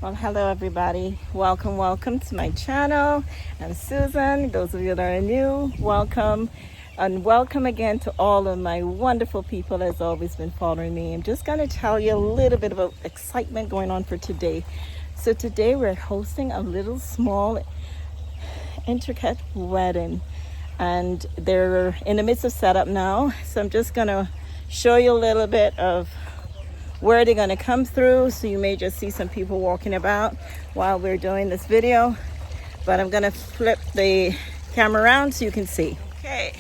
Well, hello everybody. Welcome to my channel. I'm Susan. Those of you that are new, welcome. And welcome again to all of my wonderful people that's always been following me. I'm just going to tell you a little bit about excitement going on for today. So today we're hosting a little small intricate wedding and they're in the midst of setup now. So I'm just going to show you a little bit of where they're going to come through. So you may just see some people walking about while we're doing this video, but I'm going to flip the camera around so you can see. Okay,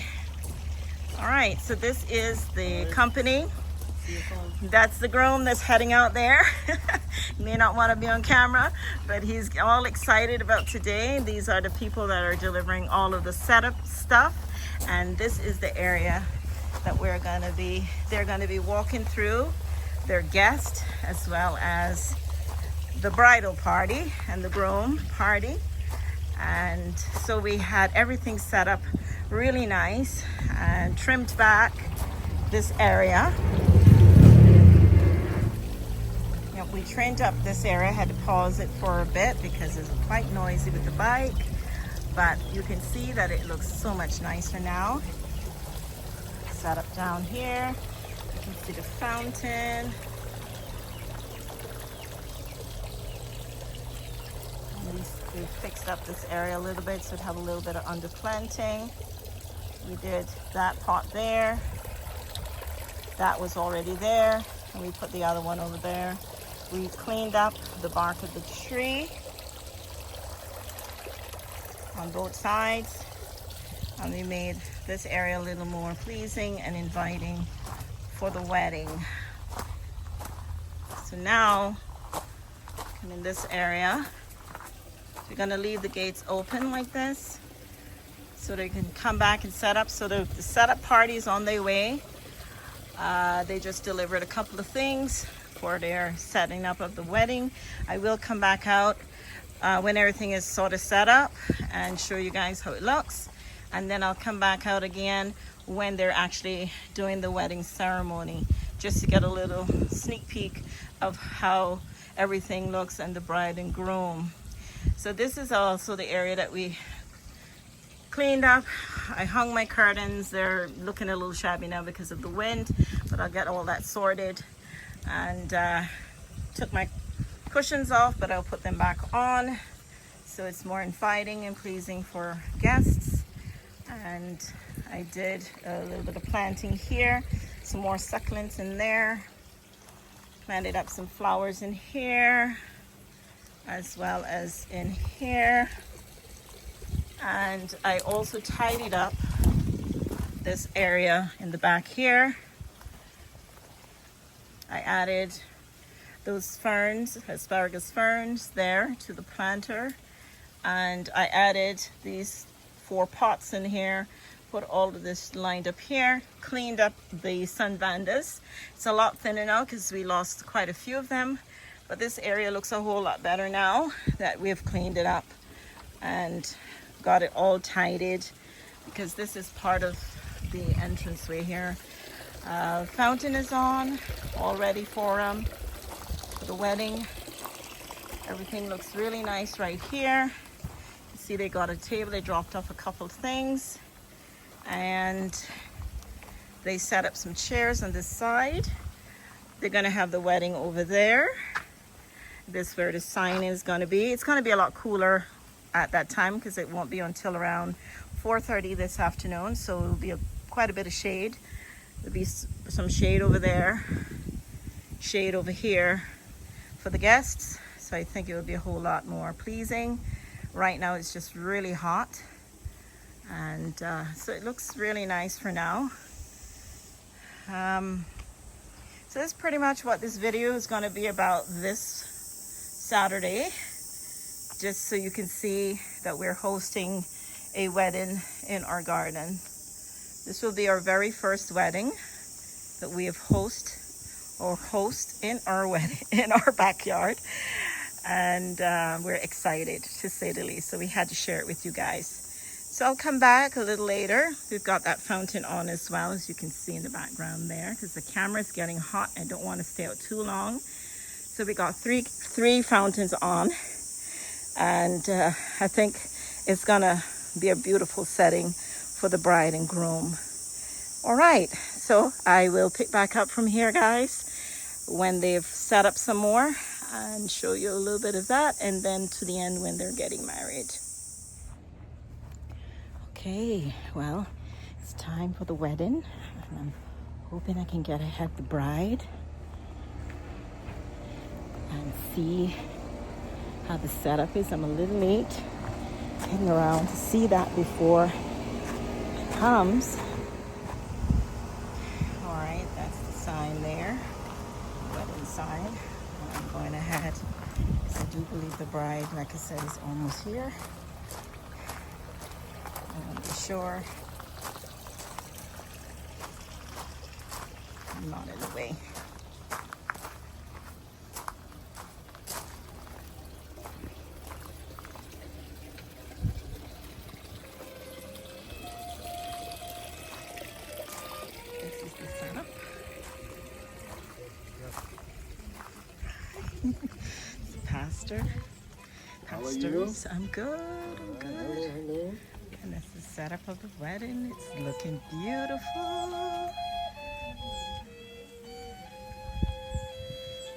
all right, so this is the company. That's the groom that's heading out there. He may not want to be on camera, but he's all excited about today. These are the people that are delivering all of the setup stuff, and this is the area that they're going to be walking through, their guest, as well as the bridal party and the groom party. And so we had everything set up really nice and trimmed back this area. Yep, we trimmed up this area. I had to pause it for a bit because it's quite noisy with the bike, but you can see that it looks so much nicer now. Set up down here. You can see the fountain. We fixed up this area a little bit so it have a little bit of underplanting. We did that pot there. That was already there. And we put the other one over there. We cleaned up the bark of the tree on both sides. And we made this area a little more pleasing and inviting for the wedding. So now, I'm in this area. We're gonna leave the gates open like this so they can come back and set up. So the setup party is on their way. They just delivered a couple of things for their setting up of the wedding. I will come back out when everything is sort of set up and show you guys how it looks. And then I'll come back out again when they're actually doing the wedding ceremony, just to get a little sneak peek of how everything looks and the bride and groom. So this is also the area that we cleaned up. I hung my curtains. They're looking a little shabby now because of the wind, but I'll get all that sorted. And took my cushions off, but I'll put them back on so it's more inviting and pleasing for guests. And I did a little bit of planting here, some more succulents in there, planted up some flowers in here as well as in here. And I also tidied up this area in the back here. I added those ferns, asparagus ferns there to the planter. And I added these 4 pots in here, put all of this lined up here, cleaned up the sunvandas. It's a lot thinner now because we lost quite a few of them, but this area looks a whole lot better now that we've cleaned it up and got it all tidied, because this is part of the entranceway here. Fountain is on, all ready for the wedding. Everything looks really nice right here. See, they got a table. They dropped off a couple of things, and they set up some chairs on this side. They're gonna have the wedding over there. This is where the sign is gonna be. It's gonna be a lot cooler at that time because it won't be until around 4:30 this afternoon, so it'll be quite a bit of shade. There'll be some shade over there, shade over here for the guests, so I think it will be a whole lot more pleasing. Right now it's just really hot, and so it looks really nice for now. So that's pretty much what this video is going to be about this Saturday, just so you can see that we're hosting a wedding in our garden. This will be our very first wedding that we have host in our wedding in our backyard. And we're excited, to say the least, so we had to share it with you guys. So I'll come back a little later. We've got that fountain on as well, as you can see in the background there, because the camera is getting hot. I don't want to stay out too long. So we got three fountains on, and I think it's gonna be a beautiful setting for the bride and groom. All right, so I will pick back up from here, guys, when they've set up some more, and show you a little bit of that, and then to the end when they're getting married. Okay, well, it's time for the wedding, and I'm hoping I can get ahead the bride and see how the setup is. I'm a little late heading around to see that before it comes. All right, that's the sign there, wedding sign. And I'm going ahead because I do believe the bride, like I said, is almost here. I want to be sure I'm not in the way. This is the setup. Pastor. Pastors. I'm good. I'm good. Hello. And that's the setup of the wedding. It's looking beautiful.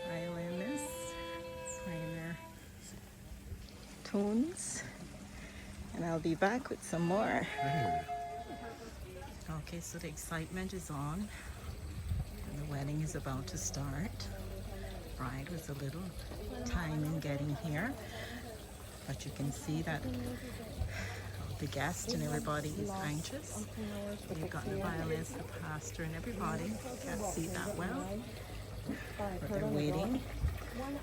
Violinists playing their tunes. And I'll be back with some more. Okay, so the excitement is on. And the wedding is about to start. Bride was a little time in getting here. But you can see that the guests and everybody is anxious. You've got the violinist, the pastor, and everybody. Can't see that well, but they're waiting.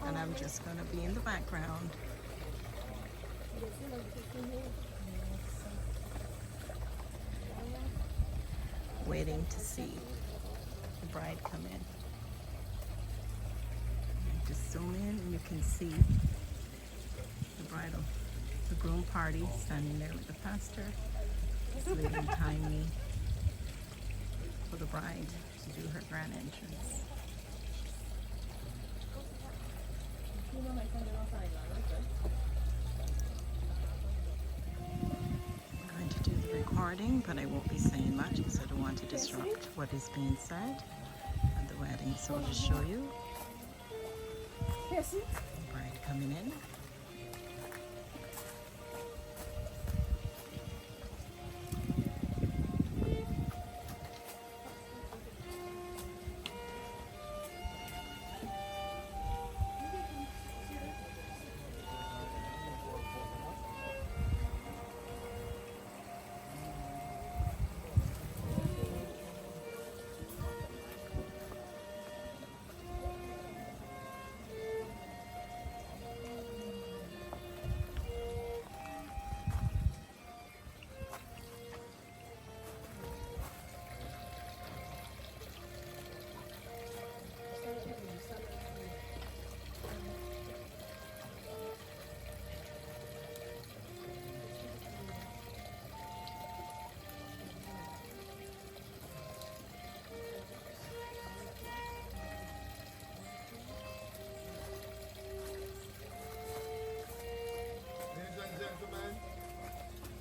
And I'm just going to be in the background. Waiting to see the bride come in. Just zoom in and you can see the groom party standing there with the pastor, just waiting timely for the bride to do her grand entrance. I'm going to do the recording, but I won't be saying much because I don't want to disrupt what is being said at the wedding. So I'll just show you the bride coming in.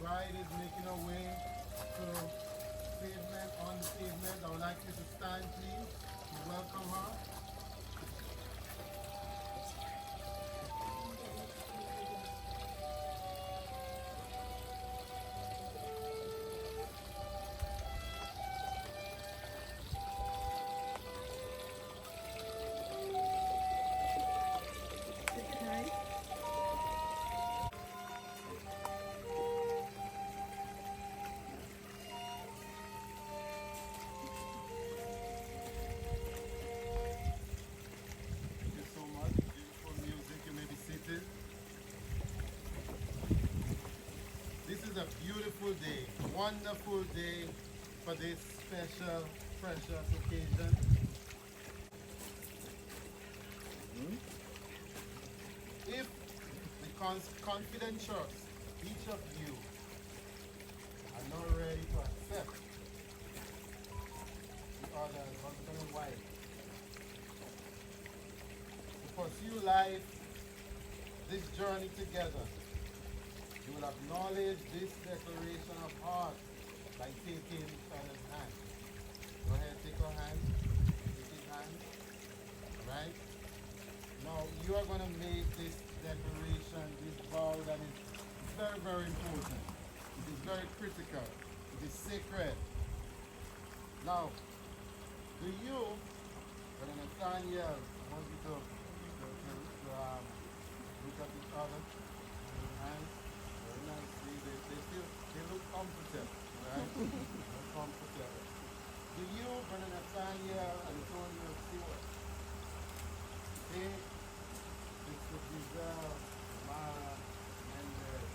Bride is making her way to pavement, on the pavement. I would like you to stand, please, to welcome her. Beautiful day, wonderful day for this special, precious occasion. If the confident trust, each of you are not ready to accept the other husband and wife, to pursue life, this journey together. You will acknowledge this declaration of heart by taking each other's hand. Go ahead, take her hand, take his hand, right? Now, you are going to make this declaration, this vow that is very, very important. It is very critical. It is sacred. Now, do you, Brother Nathaniel, I want you to look at each other, hands, very nice. They look comfortable, right? Look comfortable. Do you, Brother Nathaniel, Antonio Stewart, take Mr. Giselle, Mara, Mendez,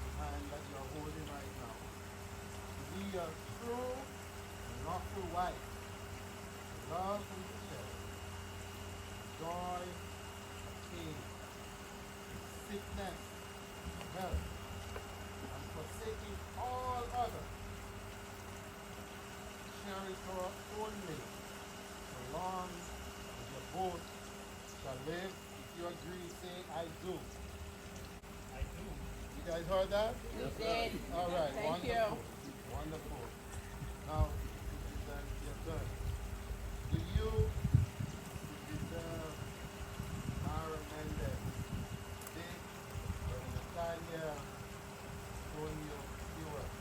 the hand that you are holding right now, to be your true and lawful wife, love and share, joy, pain, sickness, health, and forsaking all others, cherish her only, so long as you both shall live. If you agree, say, I do. I do. You guys heard that? We did. All right, Thank wonderful. you. Wonderful. Now, you're done. Do you, Mara Mendez, Dick, Brother Natalia, Antonio Stewart,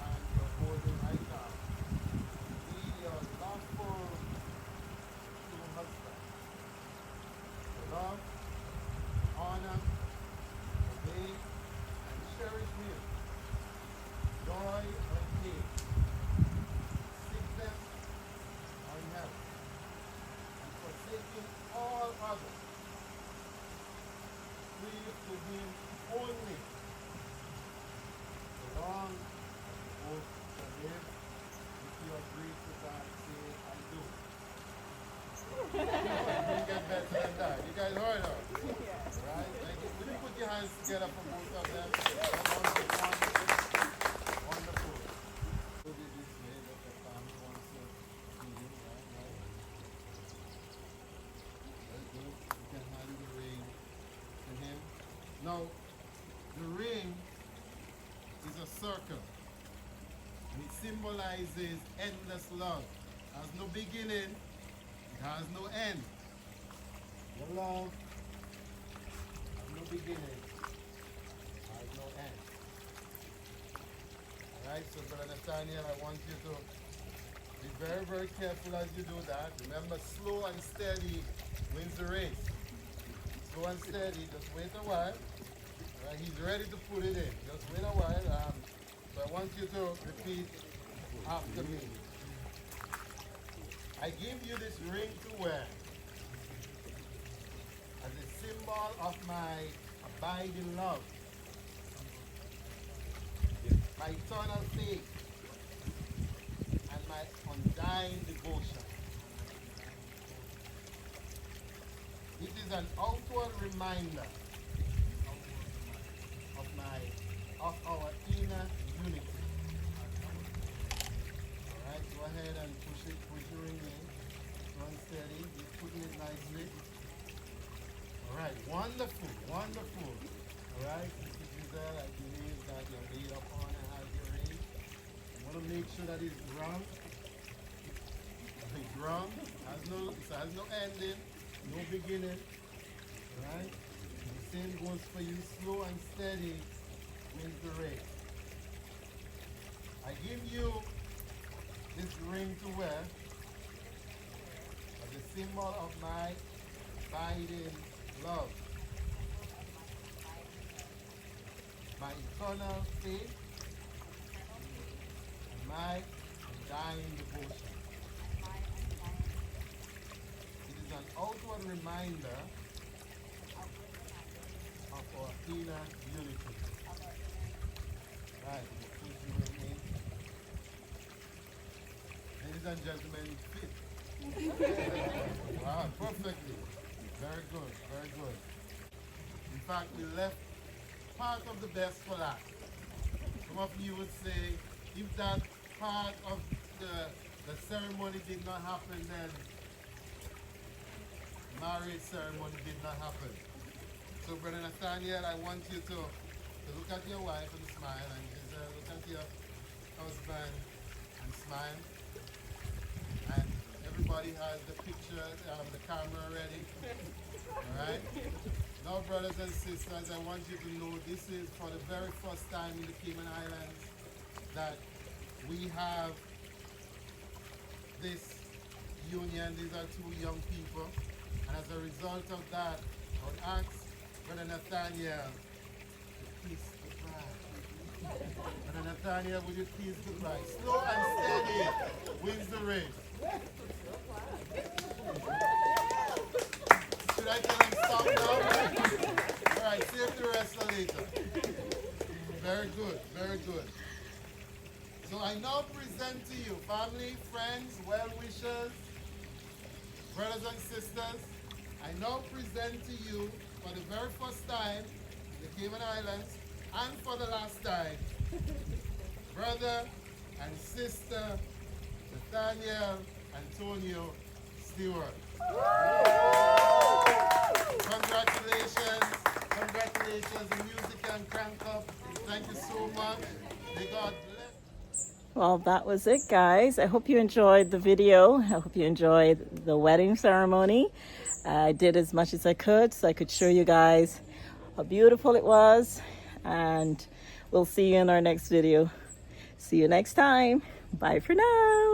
and your holding right now, be your lawful true husband, to love, honor, obey, and cherish him, joy and pain, sickness or health, and forsaking all others, cleave to him only, so long as you both shall live. If you agree to that, say, I do. You get better than that. You guys heard her? Right? Thank you. Will you put your hands together for both of them? Wonderful. Do it this way that the family wants to see you, right? Very good. You can hand the ring to him. Now, the ring is a circle. And it symbolizes endless love. It has no beginning, it has no end. Your love has no beginning, has no end. Alright, so Brother Nathaniel, I want you to be very, very careful as you do that. Remember, slow and steady wins the race. Slow and steady, just wait a while. Alright, he's ready to put it in. Just wait a while. So I want you to repeat after me. I give you this ring to wear as a symbol of my abiding love, my eternal faith, and my undying devotion. It is an outward reminder of our inner unity. Alright, go ahead and push your ring in. Slow and steady. You're putting it nicely. Alright, wonderful, wonderful. Alright, Mr. Giselle, I believe that your lead upon and has your ring. You want to make sure that it's wrong. It's wrong. It has no ending, no beginning. Alright? The same goes for you. Slow and steady wins the race. I give you this ring to wear as a symbol of my abiding love, my eternal faith, and my undying devotion. It is an outward reminder of our inner unity. Right, push you with me. Ladies and gentlemen, fit. Wow, perfectly. Very good, very good. In fact, we left part of the best for last. Some of you would say, if that part of the ceremony did not happen, then marriage ceremony did not happen. So, Brother Nathaniel, I want you to look at your wife and smile, and Giselle, look at your husband and smile. And everybody has the picture, the camera ready. Alright? Now, brothers and sisters, I want you to know this is for the very first time in the Cayman Islands that we have this union. These are two young people. And as a result of that, I would ask Brother Nathaniel to kiss the bride. Brother Nathaniel, would you kiss the bride? Slow and steady wins the race. Should I tell him stop now? Alright, save the rest for later. Very good, very good. So I now present to you, family, friends, well-wishers, brothers and sisters, I now present to you for the very first time in the Cayman Islands and for the last time, brother and sister Nathaniel Antonio Stewart. Congratulations, congratulations. The music can crank up. Thank you so much. May God bless. Well, that was it, guys. I hope you enjoyed the video. I hope you enjoyed the wedding ceremony. I did as much as I could so I could show you guys how beautiful it was. And we'll see you in our next video. See you next time. Bye for now.